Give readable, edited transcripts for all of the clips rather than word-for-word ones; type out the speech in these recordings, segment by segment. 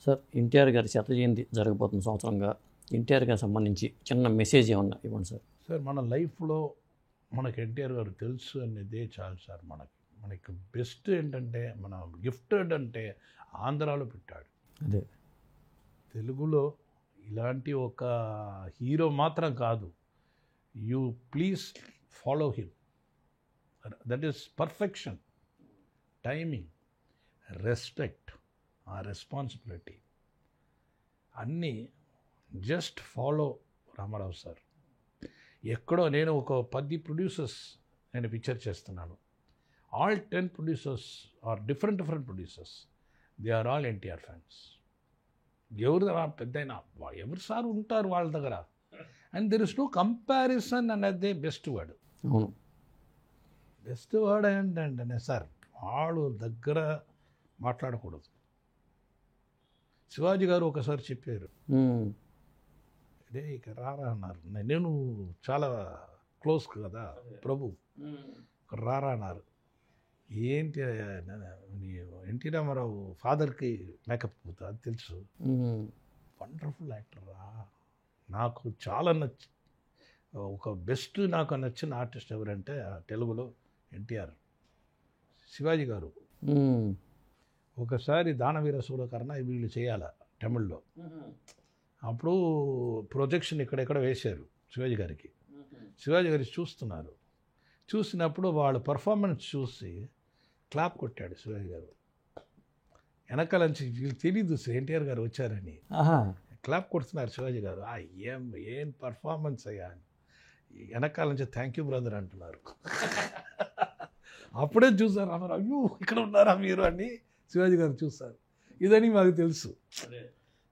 Sir NTR గారి శత జయంతి జరగబోతున్న సంవత్సరంగా ఎన్టీఆర్ గారికి సంబంధించి చిన్న మెసేజ్ ఏమన్నా ఇవ్వండి సార్. సార్ మన లైఫ్లో మనకు ఎన్టీఆర్ గారు తెలుసు అనేదే చాలు సార్. మనకి బెస్ట్ ఏంటంటే మన గిఫ్టెడ్ అంటే ఆంధ్రాలో పెట్టాడు. అదే తెలుగులో ఇలాంటి ఒక హీరో మాత్రం కాదు. You please follow him. That is perfection, timing, respect, ఆ రెస్పాన్సిబిలిటీ అన్నీ జస్ట్ ఫాలో రామారావు సార్. ఎక్కడో నేను ఒక 10 ప్రొడ్యూసర్స్ నేను పిక్చర్ చేస్తున్నాను. All 10 producers are different producers. They are all NTR fans. ఎవరు పెద్దయినా ఎవరు సార్ ఉంటారు వాళ్ళ దగ్గర. And there is no comparison అనేది బెస్ట్ వర్డ్. అవును, బెస్ట్ వర్డ్ ఏంటంటే సార్ వాళ్ళు దగ్గర మాట్లాడకూడదు. శివాజీ గారు ఒకసారి చెప్పారు, అదే ఇక రారా అన్నారు. నేను చాలా క్లోజ్ కదా ప్రభు, రారా అన్నారు. ఏంటి ఎన్టీ రామారావు ఫాదర్కి మేకప్ పోతా అది తెలుసు. వండర్ఫుల్ యాక్టర్ రా. నాకు చాలా ఒక బెస్ట్ నాకు నచ్చిన ఆర్టిస్ట్ ఎవరంటే తెలుగులో ఎన్టీఆర్. శివాజీ గారు ఒకసారి దానవీర సూరకర్ణ వీళ్ళు చేయాల తమిళ్లో. అప్పుడు ప్రొజెక్షన్ ఇక్కడెక్కడ వేశారు శివాజీ గారికి. శివాజీ గారికి చూస్తున్నారు. చూసినప్పుడు వాళ్ళ పర్ఫార్మెన్స్ చూసి క్లాప్ కొట్టాడు శివాజీ గారు. వెనకాల నుంచి వీళ్ళు తెలీదు ఎన్టీఆర్ గారు వచ్చారని క్లాప్ కొడుతున్నారు శివాజీ గారు. ఏం పర్ఫార్మెన్స్ అయ్యా అని. వెనకాల నుంచి థ్యాంక్ యూ బ్రదర్ అంటున్నారు. అప్పుడే చూసారు అన్నారు, అయ్యో ఇక్కడ ఉన్నారా మీరు అని శివాజీ గారు చూస్తారు. ఇదని మాకు తెలుసు.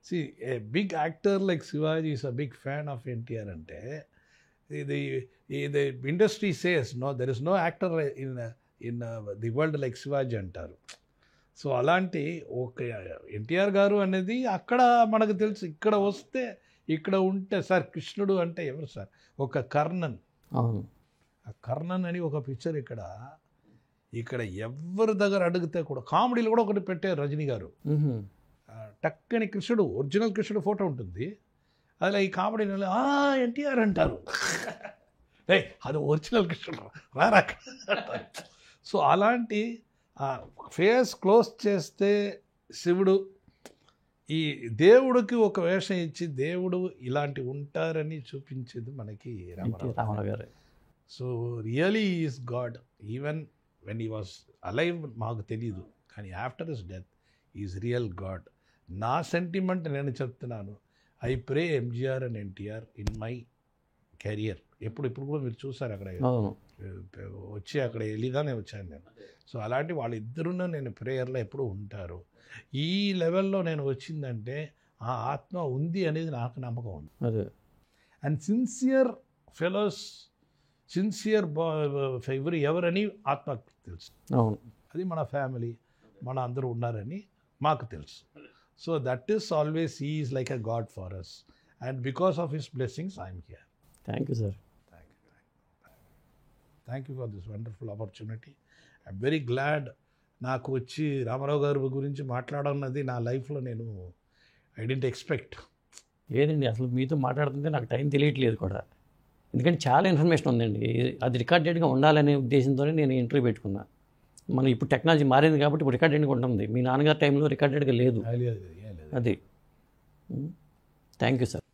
See, a big actor like Shivaji is a big fan of NTR ante the industry says no, there is no actor in the world like Shivaji antaru. So alanti okay NTR garu anedi akkada manaku telusu. ikkada vaste ikkada unte sir krishnudu ante evaru sir oka karnan. ఆ కర్ణన్ అని ఒక picture ఇక్కడ ఎవరి దగ్గర అడిగితే కూడా కామెడీలు కూడా ఒకటి పెట్టారు రజనీ గారు. టక్కని కృష్ణుడు ఒరిజినల్ కృష్ణుడు ఫోటో ఉంటుంది. అలా ఈ కామెడీ ఎన్టీఆర్ అంటారు. అది ఒరిజినల్ కృష్ణుడు రారా. సో అలాంటి ఫేస్ క్లోజ్ చేస్తే శివుడు ఈ దేవుడికి ఒక వేషం ఇచ్చి దేవుడు ఇలాంటి ఉంటారని చూపించేది మనకి రామారావు గారు. So really is God. Even when he was alive మాకు తెలీదు, కానీ after his death is real God. నా సెంటిమెంట్ నేను చెప్తున్నాను. I pray MGR and NTR in my career. ఇప్పుడు కూడా మీరు చూసారు అక్కడ వచ్చి అక్కడ వెళ్ళిగానే వచ్చాను నేను. సో అలాంటి వాళ్ళిద్దరూ నేను ప్రేయర్లో ఎప్పుడూ ఉంటారు. ఈ లెవెల్లో నేను వచ్చిందంటే ఆ ఆత్మ ఉంది అనేది నాకు నమ్మకం ఉంది. అండ్ సిన్సియర్ ఫెలోస్, సిన్సియర్ ఎవరని ఆత్మకు తెలుసు. అది మన ఫ్యామిలీ మన అందరూ ఉన్నారని మాకు తెలుసు. So that is always he is like a God for us. And because of his blessings I'm here. Thank you sir. Thank you for this wonderful opportunity. I'm very glad. నాకు వచ్చి రామారావు గారి గురించి మాట్లాడన్నది నా లైఫ్లో నేను ఐ డెంట్ ఎక్స్పెక్ట్. లేదండి, అసలు మీతో మాట్లాడుతుంటే నాకు టైం తెలియట్లేదు కూడా. ఎందుకంటే చాలా ఇన్ఫర్మేషన్ ఉందండి. అది రికార్డెడ్గా ఉండాలనే ఉద్దేశంతోనే నేను ఇంటర్వ్యూ పెట్టుకున్నా. మనం ఇప్పుడు టెక్నాలజీ మారింది కాబట్టి ఇప్పుడు రికార్డెడ్గా ఉంటుంది. మీ నాన్నగారి టైంలో రికార్డెడ్గా లేదు. అది. Thank you sir.